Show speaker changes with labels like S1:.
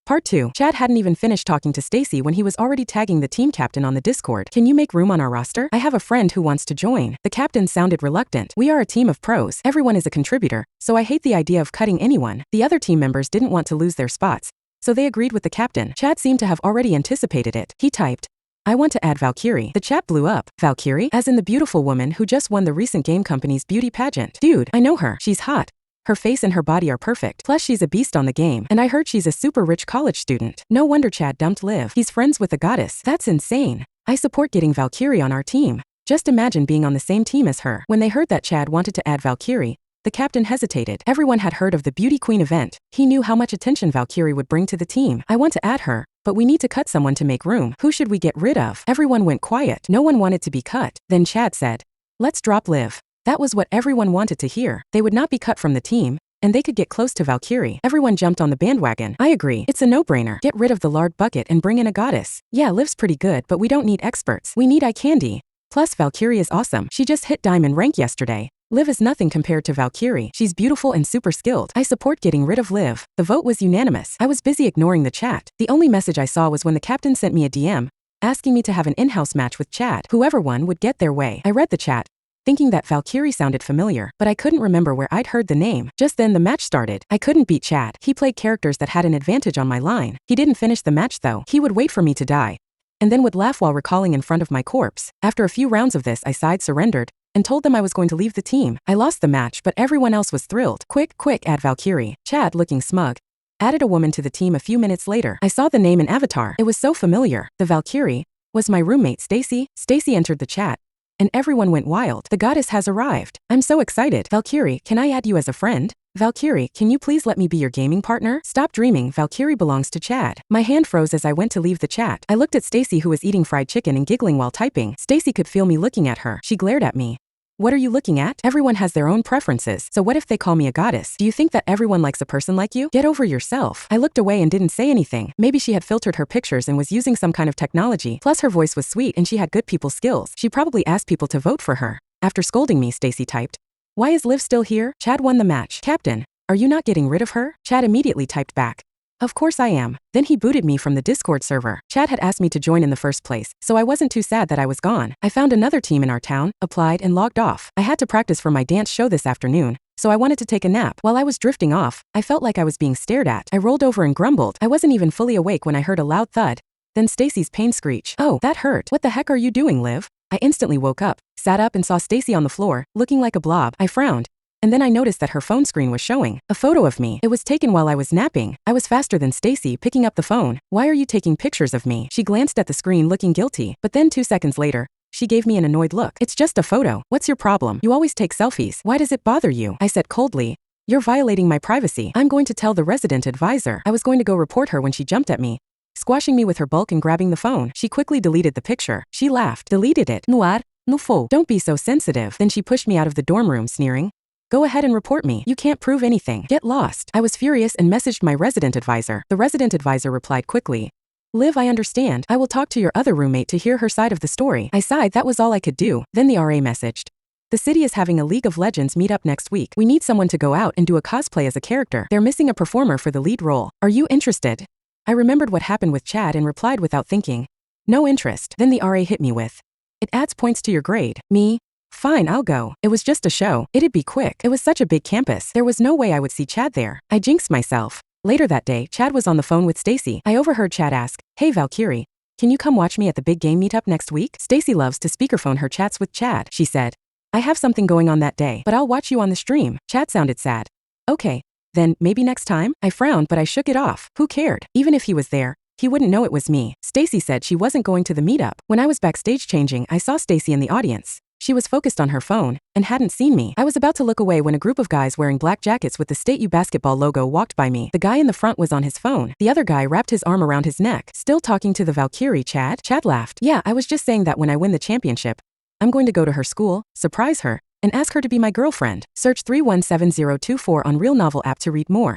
S1: Part 2. Chad hadn't even finished talking to Stacy when he was already tagging the team captain on the Discord. Can you make room on our roster? I have a friend who wants to join. The captain sounded reluctant. We are a team of pros. Everyone is a contributor, so I hate the idea of cutting anyone. The other team members didn't want to lose their spots, so they agreed with the captain. Chad seemed to have already anticipated it. He typed, I want to add Valkyrie. The chat blew up. Valkyrie? As in the beautiful woman who just won the recent game company's beauty pageant. Dude, I know her. She's hot. Her face and her body are perfect. Plus she's a beast on the game. And I heard she's a super rich college student. No wonder Chad dumped Liv. He's friends with the goddess. That's insane. I support getting Valkyrie on our team. Just imagine being on the same team as her. When they heard that Chad wanted to add Valkyrie, the captain hesitated. Everyone had heard of the Beauty Queen event. He knew how much attention Valkyrie would bring to the team. I want to add her, but we need to cut someone to make room. Who should we get rid of? Everyone went quiet. No one wanted to be cut. Then Chad said, let's drop Liv. That was what everyone wanted to hear. They would not be cut from the team, and they could get close to Valkyrie. Everyone jumped on the bandwagon. I agree. It's a no-brainer. Get rid of the lard bucket and bring in a goddess. Yeah, Liv's pretty good, but we don't need experts. We need eye candy. Plus, Valkyrie is awesome. She just hit diamond rank yesterday. Liv is nothing compared to Valkyrie. She's beautiful and super skilled. I support getting rid of Liv. The vote was unanimous. I was busy ignoring the chat. The only message I saw was when the captain sent me a DM, asking me to have an in-house match with Chad. Whoever won would get their way. I read the chat, thinking that Valkyrie sounded familiar, but I couldn't remember where I'd heard the name. Just then the match started. I couldn't beat Chad. He played characters that had an advantage on my line. He didn't finish the match though. He would wait for me to die, and then would laugh while recalling in front of my corpse. After a few rounds of this, I surrendered, and told them I was going to leave the team. I lost the match, but everyone else was thrilled. Quick, add Valkyrie. Chad, looking smug, added a woman to the team a few minutes later. I saw the name in Avatar. It was so familiar. The Valkyrie was my roommate Stacy. Stacy entered the chat, and everyone went wild. The goddess has arrived. I'm so excited. Valkyrie, can I add you as a friend? Valkyrie, can you please let me be your gaming partner? Stop dreaming. Valkyrie belongs to Chad. My hand froze as I went to leave the chat. I looked at Stacy, who was eating fried chicken and giggling while typing. Stacy could feel me looking at her. She glared at me. What are you looking at? Everyone has their own preferences. So what if they call me a goddess? Do you think that everyone likes a person like you? Get over yourself. I looked away and didn't say anything. Maybe she had filtered her pictures and was using some kind of technology. Plus her voice was sweet and she had good people skills. She probably asked people to vote for her. After scolding me, Stacy typed, why is Liv still here? Chad won the match. Captain, are you not getting rid of her? Chad immediately typed back, of course I am. Then he booted me from the Discord server. Chad had asked me to join in the first place, so I wasn't too sad that I was gone. I found another team in our town, applied, and logged off. I had to practice for my dance show this afternoon, so I wanted to take a nap. While I was drifting off, I felt like I was being stared at. I rolled over and grumbled. I wasn't even fully awake when I heard a loud thud, then Stacy's pain screech. Oh, that hurt. What the heck are you doing, Liv? I instantly woke up, sat up and saw Stacy on the floor, looking like a blob. I frowned, and then I noticed that her phone screen was showing a photo of me. It was taken while I was napping. I was faster than Stacy, picking up the phone. Why are you taking pictures of me? She glanced at the screen looking guilty, but then 2 seconds later, she gave me an annoyed look. It's just a photo. What's your problem? You always take selfies. Why does it bother you? I said coldly, you're violating my privacy. I'm going to tell the resident advisor. I was going to go report her when she jumped at me, squashing me with her bulk and grabbing the phone. She quickly deleted the picture. She laughed. Deleted it. Noir, no faux. Don't be so sensitive. Then she pushed me out of the dorm room, sneering, go ahead and report me. You can't prove anything. Get lost. I was furious and messaged my resident advisor. The resident advisor replied quickly, Liv, I understand. I will talk to your other roommate to hear her side of the story. I sighed. That was all I could do. Then the RA messaged, the city is having a League of Legends meetup next week. We need someone to go out and do a cosplay as a character. They're missing a performer for the lead role. Are you interested? I remembered what happened with Chad and replied without thinking, no interest. Then the RA hit me with, it adds points to your grade. Me? Fine, I'll go. It was just a show. It'd be quick. It was such a big campus. There was no way I would see Chad there. I jinxed myself. Later that day, Chad was on the phone with Stacy. I overheard Chad ask, hey Valkyrie, can you come watch me at the big game meetup next week? Stacy loves to speakerphone her chats with Chad. She said, I have something going on that day, but I'll watch you on the stream. Chad sounded sad. Okay, then maybe next time? I frowned, but I shook it off. Who cared? Even if he was there, he wouldn't know it was me. Stacy said she wasn't going to the meetup. When I was backstage changing, I saw Stacy in the audience. She was focused on her phone and hadn't seen me. I was about to look away when a group of guys wearing black jackets with the State U basketball logo walked by me. The guy in the front was on his phone. The other guy wrapped his arm around his neck. Still talking to the Valkyrie, Chad? Chad laughed. Yeah, I was just saying that when I win the championship, I'm going to go to her school, surprise her, and ask her to be my girlfriend. Search 317024 on RealNovel App to read more.